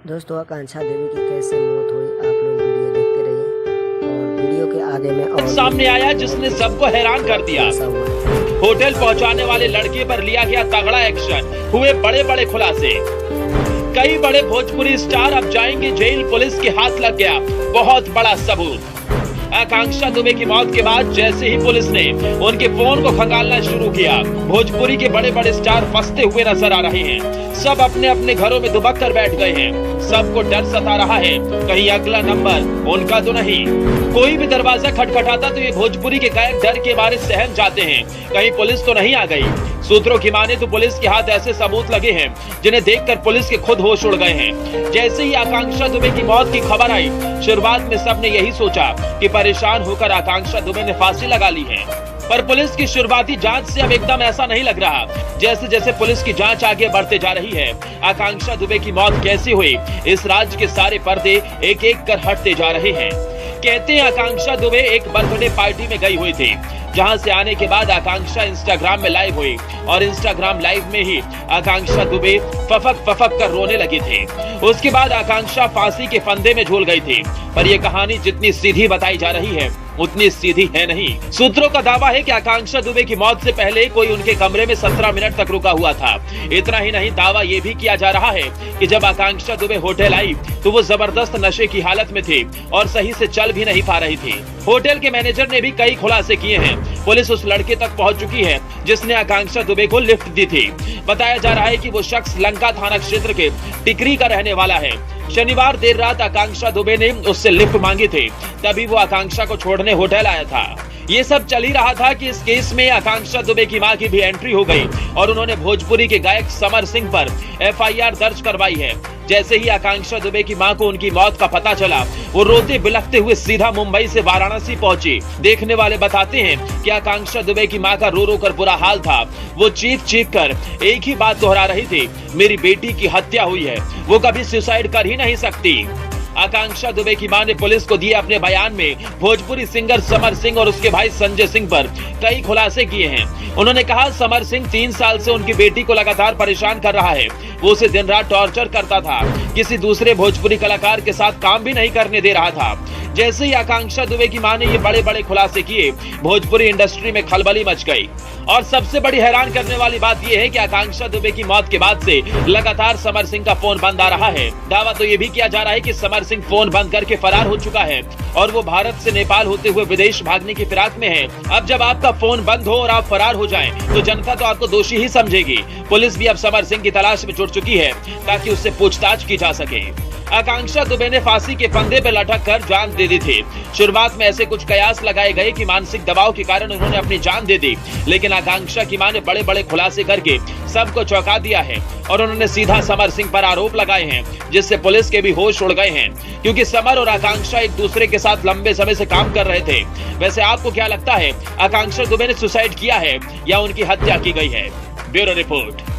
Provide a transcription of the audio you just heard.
दोस्तों, आकांक्षा देवी की कैसे मौत हुई, आप लोग वीडियो देखते रहिए। और वीडियो के आगे में और सामने आया जिसने सबको हैरान कर दिया। होटल पहुंचाने वाले लड़के पर लिया गया तगड़ा एक्शन, हुए बड़े बड़े खुलासे। कई बड़े भोजपुरी स्टार अब जाएंगे जेल, पुलिस के हाथ लग गया बहुत बड़ा सबूत। आकांक्षा दुबे की मौत के बाद जैसे ही पुलिस ने उनके फोन को खंगालना शुरू किया, भोजपुरी के बड़े बड़े स्टार फंसते हुए नजर आ रहे हैं। सब अपने अपने घरों में दुबक कर बैठ गए हैं। सबको डर सता रहा है, कहीं अगला नंबर उनका तो नहीं। कोई भी दरवाजा खटखटाता तो ये भोजपुरी के गायक डर के मारे सहम जाते हैं, कहीं पुलिस तो नहीं आ गई। सूत्रों की माने तो पुलिस के हाथ ऐसे सबूत लगे हैं जिन्हें देखकर पुलिस के खुद होश उड़ गए हैं। जैसे ही आकांक्षा दुबे की मौत की खबर आई, शुरुआत में सबने यही सोचा कि परेशान होकर आकांक्षा दुबे ने फांसी लगा ली है। पर पुलिस की शुरुआती जांच से अब एकदम ऐसा नहीं लग रहा। जैसे जैसे पुलिस की जांच आगे बढ़ते जा रही है, आकांक्षा दुबे की मौत कैसे हुई, इस राज्य के सारे पर्दे एक एक कर हटते जा रहे हैं। कहते हैं आकांक्षा दुबे एक बर्थडे पार्टी में गई हुई थी, जहां से आने के बाद आकांक्षा इंस्टाग्राम में लाइव हुई और इंस्टाग्राम लाइव में ही आकांक्षा दुबे फफक फफक कर रोने लगी थी। उसके बाद आकांक्षा फांसी के फंदे में झूल गई थी। पर यह कहानी जितनी सीधी बताई जा रही है उतनी सीधी है नहीं। सूत्रों का दावा है कि आकांक्षा दुबे की मौत से पहले कोई उनके कमरे में 17 मिनट तक रुका हुआ था। इतना ही नहीं, दावा यह भी किया जा रहा है कि जब आकांक्षा दुबे होटल आई तो वो जबरदस्त नशे की हालत में थी और सही से चल भी नहीं पा रही थी। होटल के मैनेजर ने भी कई खुलासे किए हैं। पुलिस उस लड़के तक पहुंच चुकी है जिसने आकांक्षा दुबे को लिफ्ट दी थी। बताया जा रहा है कि वो शख्स लंका थाना क्षेत्र के टिकरी का रहने वाला है। शनिवार देर रात आकांक्षा दुबे ने उससे लिफ्ट मांगी थी, तभी वो आकांक्षा को छोड़ने होटल आया था। ये सब चल ही रहा था कि इस केस में आकांक्षा दुबे की मां की भी एंट्री हो गई और उन्होंने भोजपुरी के गायक समर सिंह पर FIR दर्ज करवाई है। जैसे ही आकांक्षा दुबे की मां को उनकी मौत का पता चला, वो रोते बिलखते हुए सीधा मुंबई से वाराणसी पहुंची। देखने वाले बताते हैं कि आकांक्षा दुबे की मां का रो रो कर बुरा हाल था। वो चीख चीख कर एक ही बात दोहरा रही थी, मेरी बेटी की हत्या हुई है, वो कभी सुसाइड कर ही नहीं सकती। आकांक्षा दुबे की मां ने पुलिस को दिए अपने बयान में भोजपुरी सिंगर समर सिंह और उसके भाई संजय सिंह पर कई खुलासे किए हैं। उन्होंने कहा, समर सिंह 3 साल से उनकी बेटी को लगातार परेशान कर रहा है। वो उसे दिन रात टॉर्चर करता था, किसी दूसरे भोजपुरी कलाकार के साथ काम भी नहीं करने दे रहा था। जैसे ही आकांक्षा दुबे की मां ने ये बड़े बड़े खुलासे किए, भोजपुरी इंडस्ट्री में खलबली मच गई। और सबसे बड़ी हैरान करने वाली बात यह है कि आकांक्षा दुबे की मौत के बाद से लगातार समर सिंह का फोन बंद आ रहा है। दावा तो ये भी किया जा रहा है कि समर सिंह फोन बंद करके फरार हो चुका है और वो भारत से नेपाल होते हुए विदेश भागने की फिराक में है। अब जब आपका फोन बंद हो और आप फरार हो जाएं, तो जनता तो आपको दोषी ही समझेगी। पुलिस भी अब समर सिंह की तलाश में जुट चुकी है ताकि उससे पूछताछ की जा सके। आकांक्षा दुबे ने फांसी के फंदे पर लटक कर जान दे दी थी। शुरुआत में ऐसे कुछ कयास लगाए गए कि मानसिक दबाव के कारण उन्होंने अपनी जान दे दी, लेकिन आकांक्षा की मां ने बड़े बड़े खुलासे करके सबको चौंका दिया है और उन्होंने सीधा समर सिंह पर आरोप लगाए हैं, जिससे पुलिस के भी होश उड़ गए हैं। क्योंकि समर और आकांक्षा एक दूसरे के साथ लंबे समय से काम कर रहे थे। वैसे आपको क्या लगता है, आकांक्षा दुबे ने सुसाइड किया है या उनकी हत्या की गई है? Bureau report.